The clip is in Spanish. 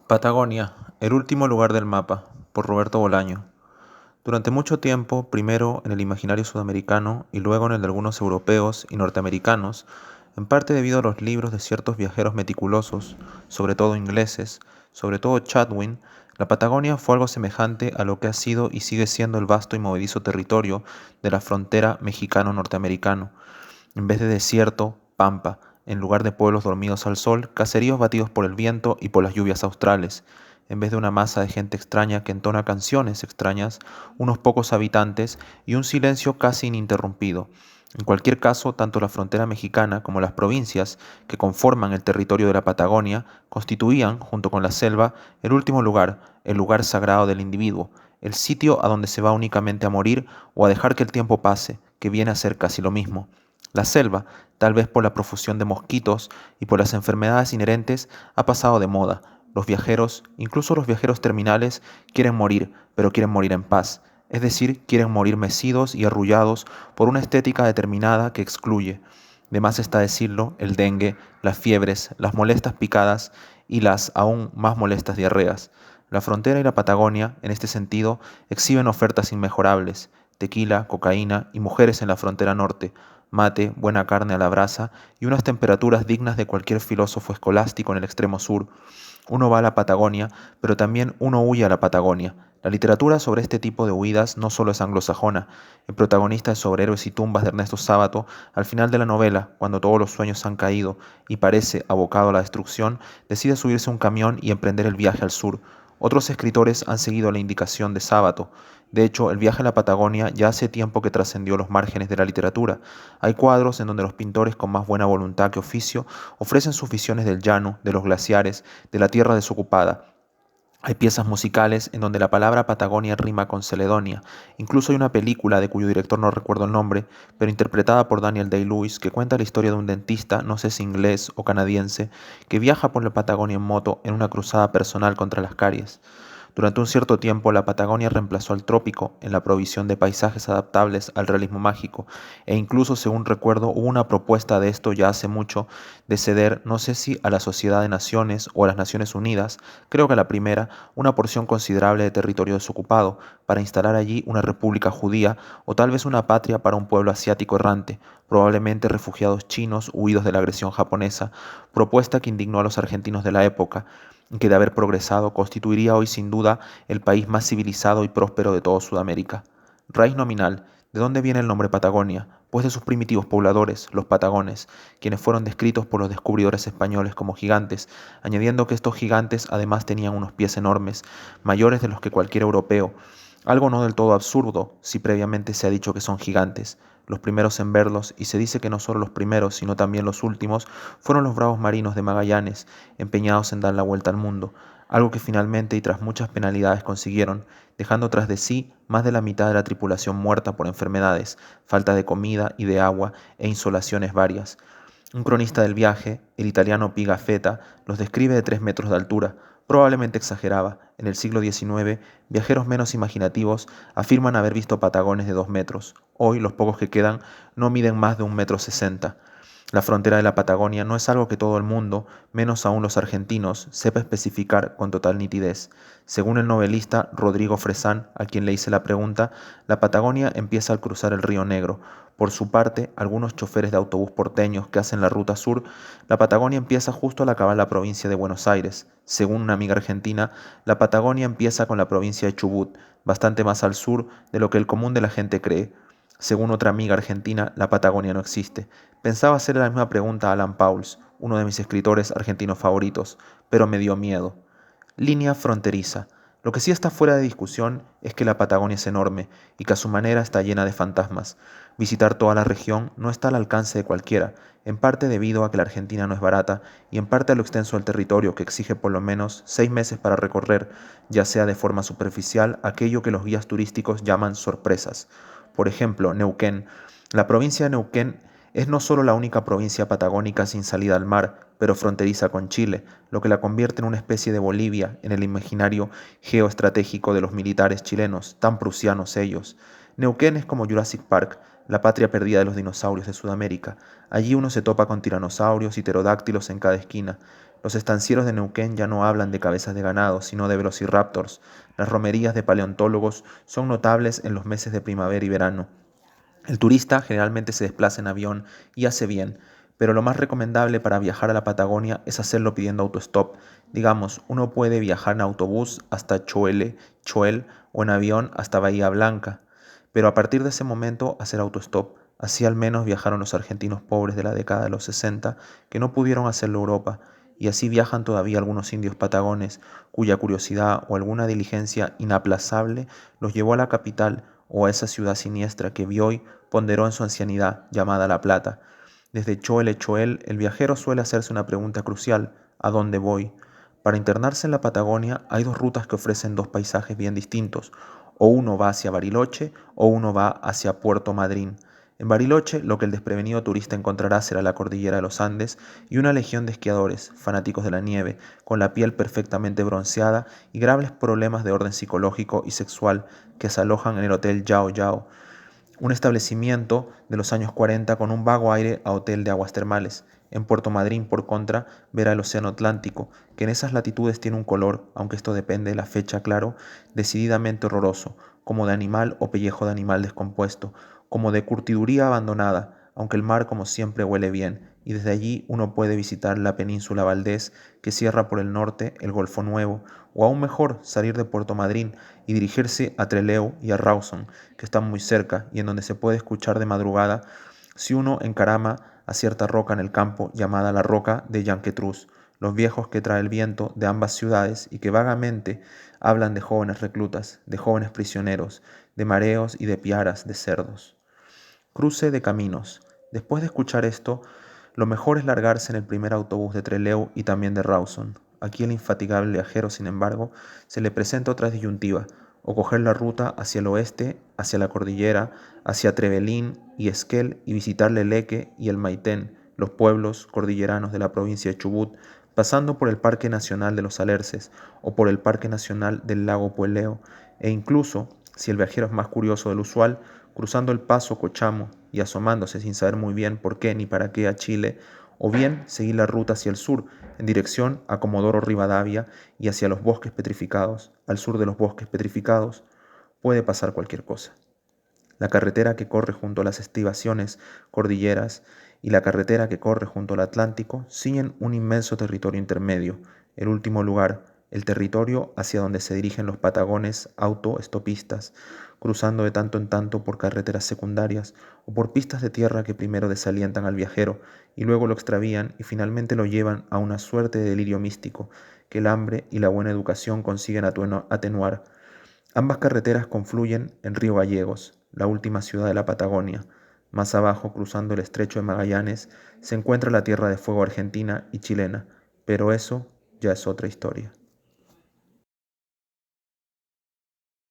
Patagonia, el último lugar del mapa, por Roberto Bolaño. Durante mucho tiempo, primero en el imaginario sudamericano y luego en el de algunos europeos y norteamericanos, en parte debido a los libros de ciertos viajeros meticulosos, sobre todo ingleses, sobre todo Chatwin, la Patagonia fue algo semejante a lo que ha sido y sigue siendo el vasto y movedizo territorio de la frontera mexicano-norteamericano. En vez de desierto, pampa; en lugar de pueblos dormidos al sol, caseríos batidos por el viento y por las lluvias australes; en vez de una masa de gente extraña que entona canciones extrañas, unos pocos habitantes y un silencio casi ininterrumpido. En cualquier caso, tanto la frontera mexicana como las provincias que conforman el territorio de la Patagonia constituían, junto con la selva, el último lugar, el lugar sagrado del individuo, el sitio a donde se va únicamente a morir o a dejar que el tiempo pase, que viene a ser casi lo mismo. La selva, tal vez por la profusión de mosquitos y por las enfermedades inherentes, ha pasado de moda. Los viajeros, incluso los viajeros terminales, quieren morir, pero quieren morir en paz. Es decir, quieren morir mecidos y arrullados por una estética determinada que excluye. De más está decirlo, el dengue, las fiebres, las molestas picadas y las aún más molestas diarreas. La frontera y la Patagonia, en este sentido, exhiben ofertas inmejorables: tequila, cocaína y mujeres en la frontera norte, mate, buena carne a la brasa y unas temperaturas dignas de cualquier filósofo escolástico en el extremo sur. Uno va a la Patagonia, pero también uno huye a la Patagonia. La literatura sobre este tipo de huidas no solo es anglosajona. El protagonista de Sobre héroes y tumbas de Ernesto Sábato, al final de la novela, cuando todos los sueños han caído y parece abocado a la destrucción, decide subirse a un camión y emprender el viaje al sur. Otros escritores han seguido la indicación de Sábato. De hecho, el viaje a la Patagonia ya hace tiempo que trascendió los márgenes de la literatura. Hay cuadros en donde los pintores con más buena voluntad que oficio ofrecen sus visiones del llano, de los glaciares, de la tierra desocupada. Hay piezas musicales en donde la palabra Patagonia rima con Celedonia. Incluso hay una película de cuyo director no recuerdo el nombre, pero interpretada por Daniel Day-Lewis, que cuenta la historia de un dentista, no sé si inglés o canadiense, que viaja por la Patagonia en moto en una cruzada personal contra las caries. Durante un cierto tiempo, la Patagonia reemplazó al trópico en la provisión de paisajes adaptables al realismo mágico, e incluso, según recuerdo, hubo una propuesta de esto ya hace mucho, de ceder, no sé si a la Sociedad de Naciones o a las Naciones Unidas, creo que a la primera, una porción considerable de territorio desocupado, para instalar allí una república judía o tal vez una patria para un pueblo asiático errante, probablemente refugiados chinos huidos de la agresión japonesa, propuesta que indignó a los argentinos de la época, que de haber progresado constituiría hoy sin duda el país más civilizado y próspero de toda Sudamérica. Raíz nominal: ¿de dónde viene el nombre Patagonia? Pues de sus primitivos pobladores, los patagones, quienes fueron descritos por los descubridores españoles como gigantes, añadiendo que estos gigantes además tenían unos pies enormes, mayores de los que cualquier europeo, algo no del todo absurdo si previamente se ha dicho que son gigantes. Los primeros en verlos, y se dice que no solo los primeros, sino también los últimos, fueron los bravos marinos de Magallanes, empeñados en dar la vuelta al mundo, algo que finalmente y tras muchas penalidades consiguieron, dejando tras de sí más de la mitad de la tripulación muerta por enfermedades, falta de comida y de agua e insolaciones varias. Un cronista del viaje, el italiano Pigafetta, los describe de 3 metros de altura. Probablemente exageraba. En el siglo XIX, viajeros menos imaginativos afirman haber visto patagones de 2 metros. Hoy, los pocos que quedan no miden más de 1,60 m. La frontera de la Patagonia no es algo que todo el mundo, menos aún los argentinos, sepa especificar con total nitidez. Según el novelista Rodrigo Fresán, a quien le hice la pregunta, la Patagonia empieza al cruzar el río Negro. Por su parte, algunos choferes de autobús porteños que hacen la ruta sur, la Patagonia empieza justo al acabar la provincia de Buenos Aires. Según una amiga argentina, la Patagonia empieza con la provincia de Chubut, bastante más al sur de lo que el común de la gente cree. Según otra amiga argentina, la Patagonia no existe. Pensaba hacerle la misma pregunta a Alan Pauls, uno de mis escritores argentinos favoritos, pero me dio miedo. Línea fronteriza. Lo que sí está fuera de discusión es que la Patagonia es enorme y que a su manera está llena de fantasmas. Visitar toda la región no está al alcance de cualquiera, en parte debido a que la Argentina no es barata y en parte a lo extenso del territorio que exige por lo menos 6 meses para recorrer, ya sea de forma superficial, aquello que los guías turísticos llaman sorpresas. Por ejemplo, Neuquén. La provincia de Neuquén es no solo la única provincia patagónica sin salida al mar, pero fronteriza con Chile, lo que la convierte en una especie de Bolivia en el imaginario geoestratégico de los militares chilenos, tan prusianos ellos. Neuquén es como Jurassic Park, la patria perdida de los dinosaurios de Sudamérica. Allí uno se topa con tiranosaurios y pterodáctilos en cada esquina. Los estancieros de Neuquén ya no hablan de cabezas de ganado, sino de velociraptors. Las romerías de paleontólogos son notables en los meses de primavera y verano. El turista generalmente se desplaza en avión y hace bien, pero lo más recomendable para viajar a la Patagonia es hacerlo pidiendo autostop. Digamos, uno puede viajar en autobús hasta Choel o en avión hasta Bahía Blanca, pero a partir de ese momento hacer autostop. Así al menos viajaron los argentinos pobres de la década de los 60 que no pudieron hacerlo a Europa, y así viajan todavía algunos indios patagones cuya curiosidad o alguna diligencia inaplazable los llevó a la capital o a esa ciudad siniestra que Bioy ponderó en su ancianidad, llamada La Plata. Desde Choel, el viajero suele hacerse una pregunta crucial: ¿a dónde voy? Para internarse en la Patagonia hay dos rutas que ofrecen dos paisajes bien distintos. O uno va hacia Bariloche o uno va hacia Puerto Madryn. En Bariloche, lo que el desprevenido turista encontrará será la cordillera de los Andes y una legión de esquiadores, fanáticos de la nieve, con la piel perfectamente bronceada y graves problemas de orden psicológico y sexual que se alojan en el Hotel Yao Yao, un establecimiento de los años 40 con un vago aire a hotel de aguas termales. En Puerto Madryn, por contra, verá el Océano Atlántico, que en esas latitudes tiene un color, aunque esto depende de la fecha, claro, decididamente horroroso, como de animal o pellejo de animal descompuesto, como de curtiduría abandonada, aunque el mar como siempre huele bien, y desde allí uno puede visitar la península Valdés, que cierra por el norte el Golfo Nuevo, o aún mejor, salir de Puerto Madryn y dirigirse a Trelew y a Rawson, que están muy cerca y en donde se puede escuchar de madrugada si uno encarama a cierta roca en el campo llamada la roca de Yanquetruz, los viejos que trae el viento de ambas ciudades y que vagamente hablan de jóvenes reclutas, de jóvenes prisioneros, de mareos y de piaras de cerdos. Cruce de caminos. Después de escuchar esto, lo mejor es largarse en el primer autobús de Trelew y también de Rawson. Aquí el infatigable viajero, sin embargo, se le presenta otra disyuntiva: o coger la ruta hacia el oeste, hacia la cordillera, hacia Trevelín y Esquel y visitar Leleque y el Maitén, los pueblos cordilleranos de la provincia de Chubut, pasando por el Parque Nacional de los Alerces o por el Parque Nacional del Lago Pueleo, e incluso, si el viajero es más curioso del usual, cruzando el paso Cochamo y asomándose sin saber muy bien por qué ni para qué a Chile, o bien seguir la ruta hacia el sur, en dirección a Comodoro Rivadavia y hacia los bosques petrificados. Al sur de los bosques petrificados puede pasar cualquier cosa. La carretera que corre junto a las estribaciones cordilleras y la carretera que corre junto al Atlántico ciñen un inmenso territorio intermedio, el último lugar, el territorio hacia donde se dirigen los patagones autoestopistas, cruzando de tanto en tanto por carreteras secundarias o por pistas de tierra que primero desalientan al viajero y luego lo extravían y finalmente lo llevan a una suerte de delirio místico que el hambre y la buena educación consiguen atenuar. Ambas carreteras confluyen en Río Gallegos, la última ciudad de la Patagonia. Más abajo, cruzando el estrecho de Magallanes, se encuentra la Tierra de Fuego argentina y chilena, pero eso ya es otra historia.